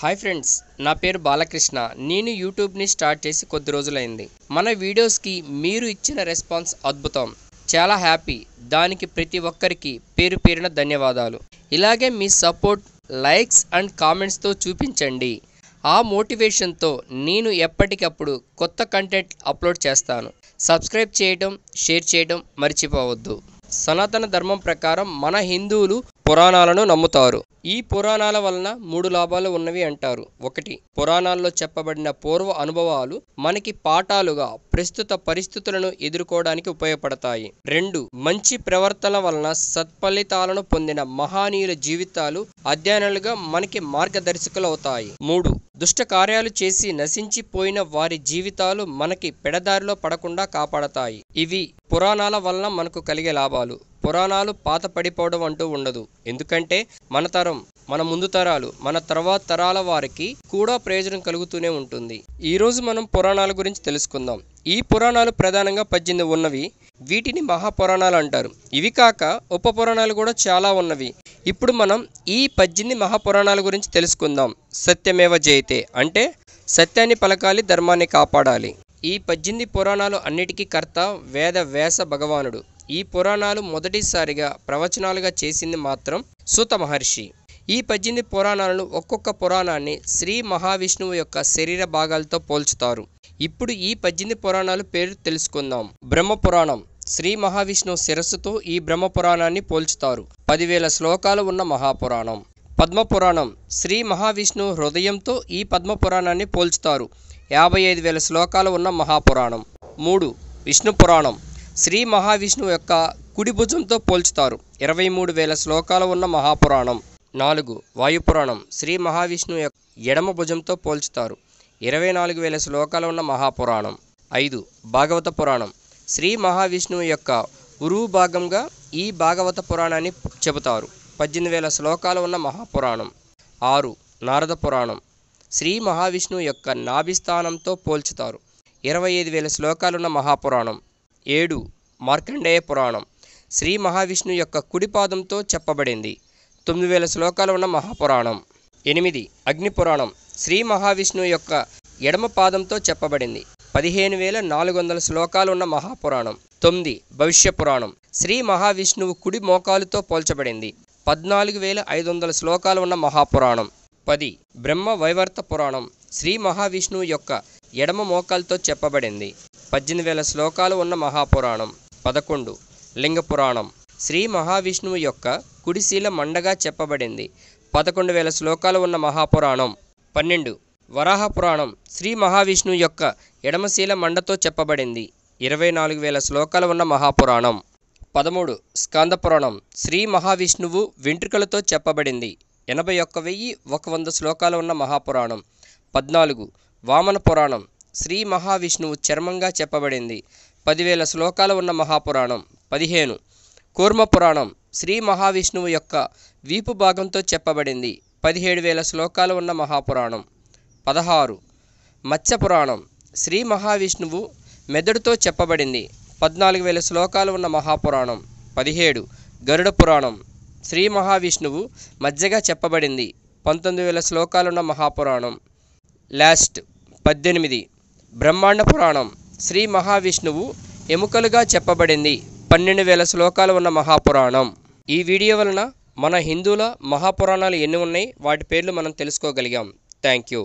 Hi friends, నా పేరు బాలకృష్ణ. నేను యూట్యూబ్ని స్టార్ట్ చేసి కొద్ది రోజులైంది. మన వీడియోస్కి మీరు ఇచ్చిన రెస్పాన్స్ అద్భుతం. చాలా హ్యాపీ. దానికి ప్రతి ఒక్కరికి పేరు పేరున ధన్యవాదాలు. ఇలాగే మీ సపోర్ట్, లైక్స్ అండ్ కామెంట్స్తో చూపించండి. ఆ మోటివేషన్తో నేను ఎప్పటికప్పుడు కొత్త కంటెంట్ అప్లోడ్ చేస్తాను. సబ్స్క్రైబ్ చేయడం, షేర్ చేయడం మర్చిపోవద్దు. సనాతన ధర్మం ప్రకారం మన హిందువులు పురాణాలను నమ్ముతారు. ఈ పురాణాల వలన 3 లాభాలు ఉన్నవి అంటారు. 1. పురాణాల్లో చెప్పబడిన పూర్వ అనుభవాలు మనకి పాఠాలుగా ప్రస్తుత పరిస్థితులను ఎదుర్కోవడానికి ఉపయోగపడతాయి. 2. మంచి ప్రవర్తన వలన సత్ఫలితాలను పొందిన మహానీయుల జీవితాలు అధ్యయనాలుగా మనకి మార్గదర్శకులు అవుతాయి. 3. దుష్ట కార్యాలు చేసి నశించిపోయిన వారి జీవితాలు మనకి పెడదారిలో పడకుండా కాపాడతాయి. ఇవి పురాణాల వలన మనకు కలిగే లాభాలు. పురాణాలు పాత పడిపోవడం అంటూ ఉండదు. ఎందుకంటే మన తరం, మన ముందు తరాలు, మన తర్వాత తరాల వారికి కూడా ప్రయోజనం కలుగుతూనే ఉంటుంది. ఈరోజు మనం పురాణాల గురించి తెలుసుకుందాం. ఈ పురాణాలు ప్రధానంగా 18 ఉన్నవి. వీటిని మహాపురాణాలు అంటారు. ఇవి కాక ఉప పురాణాలు కూడా చాలా ఉన్నవి. ఇప్పుడు మనం ఈ 18 మహాపురాణాల గురించి తెలుసుకుందాం. సత్యమేవ జయతే అంటే సత్యాన్ని పలకాలి, ధర్మాన్ని కాపాడాలి. ఈ 18 పురాణాలు అన్నిటికీ కర్త వేద వ్యాస భగవానుడు. ఈ పురాణాలు మొదటిసారిగా ప్రవచనాలుగా చేసింది మాత్రం సూత మహర్షి. ఈ 18 పురాణాలను ఒక్కొక్క పురాణాన్ని శ్రీ మహావిష్ణువు యొక్క శరీర భాగాలతో పోల్చుతారు. ఇప్పుడు ఈ 18 పురాణాలు పేరు తెలుసుకుందాం. బ్రహ్మ పురాణం శ్రీ మహావిష్ణువు శిరస్సుతో ఈ బ్రహ్మ పురాణాన్ని పోల్చుతారు. 10,000 శ్లోకాలు ఉన్న మహాపురాణం. పద్మపురాణం శ్రీ మహావిష్ణువు హృదయంతో ఈ పద్మ పురాణాన్ని పోల్చుతారు. 55,000 శ్లోకాలు ఉన్న మహాపురాణం. 3. విష్ణు పురాణం శ్రీ మహావిష్ణువు యొక్క కుడి భుజంతో పోల్చుతారు. 23,000 శ్లోకాలు ఉన్న మహాపురాణం. 4. వాయుపురాణం శ్రీ మహావిష్ణువు యొక్క ఎడమ భుజంతో పోల్చుతారు. 24,000 శ్లోకాలు ఉన్న మహాపురాణం. 5. భాగవత పురాణం శ్రీ మహావిష్ణువు యొక్క ఉరువు భాగంగా ఈ భాగవత పురాణాన్ని చెబుతారు. 18,000 శ్లోకాలు ఉన్న మహాపురాణం. 6. నారద పురాణం శ్రీ మహావిష్ణువు యొక్క నాభిస్థానంతో పోల్చుతారు. 25,000 శ్లోకాలున్న మహాపురాణం. 7. మార్కండేయ పురాణం శ్రీ మహావిష్ణువు యొక్క కుడిపాదంతో చెప్పబడింది. 9,000 శ్లోకాలు ఉన్న మహాపురాణం. 8. అగ్నిపురాణం శ్రీ మహావిష్ణువు యొక్క ఎడమ పాదంతో చెప్పబడింది. 15,400 శ్లోకాలు ఉన్న మహాపురాణం. 9. భవిష్య పురాణం శ్రీ మహావిష్ణువు కుడి మోకాలుతో పోల్చబడింది. 14,500 శ్లోకాలు ఉన్న మహాపురాణం. 10. బ్రహ్మ వైవర్త పురాణం శ్రీ మహావిష్ణువు యొక్క ఎడమ మోకాలతో చెప్పబడింది. 18,000 శ్లోకాలు ఉన్న మహాపురాణం. 11. లింగ పురాణం శ్రీ మహావిష్ణువు యొక్క కుడిశీల మండగా చెప్పబడింది. 11,000 శ్లోకాలు ఉన్న మహాపురాణం. 12. వరాహ పురాణం శ్రీ మహావిష్ణువు యొక్క ఎడమశీల మండతో చెప్పబడింది. 24,000 శ్లోకాలు ఉన్న మహాపురాణం. 13. స్కంద పురాణం శ్రీ మహావిష్ణువు వెంట్రుకలతో చెప్పబడింది. 81,100 శ్లోకాలు ఉన్న మహాపురాణం. 14. వామన పురాణం శ్రీ మహావిష్ణువు చర్మంగా చెప్పబడింది. 10,000 శ్లోకాలు ఉన్న మహాపురాణం. 15. కూర్మ పురాణం శ్రీ మహావిష్ణువు యొక్క వీపు భాగంతో చెప్పబడింది. 17,000 శ్లోకాలు ఉన్న మహాపురాణం. 16. మత్స్య పురాణం శ్రీ మహావిష్ణువు మెదడుతో చెప్పబడింది. 14,000 శ్లోకాలు ఉన్న మహాపురాణం. 17. గరుడ పురాణం శ్రీ మహావిష్ణువు మధ్యగా చెప్పబడింది. 19,000 శ్లోకాలున్న మహాపురాణం. లాస్ట్ 18. బ్రహ్మాండ పురాణం శ్రీ మహావిష్ణువు ఎముకలుగా చెప్పబడింది. 12,000 శ్లోకాలు ఉన్న మహాపురాణం. ఈ వీడియో వలన మన హిందువుల మహాపురాణాలు ఎన్ని ఉన్నాయి వాటి పేర్లు మనం తెలుసుకోగలిగాం. Thank you.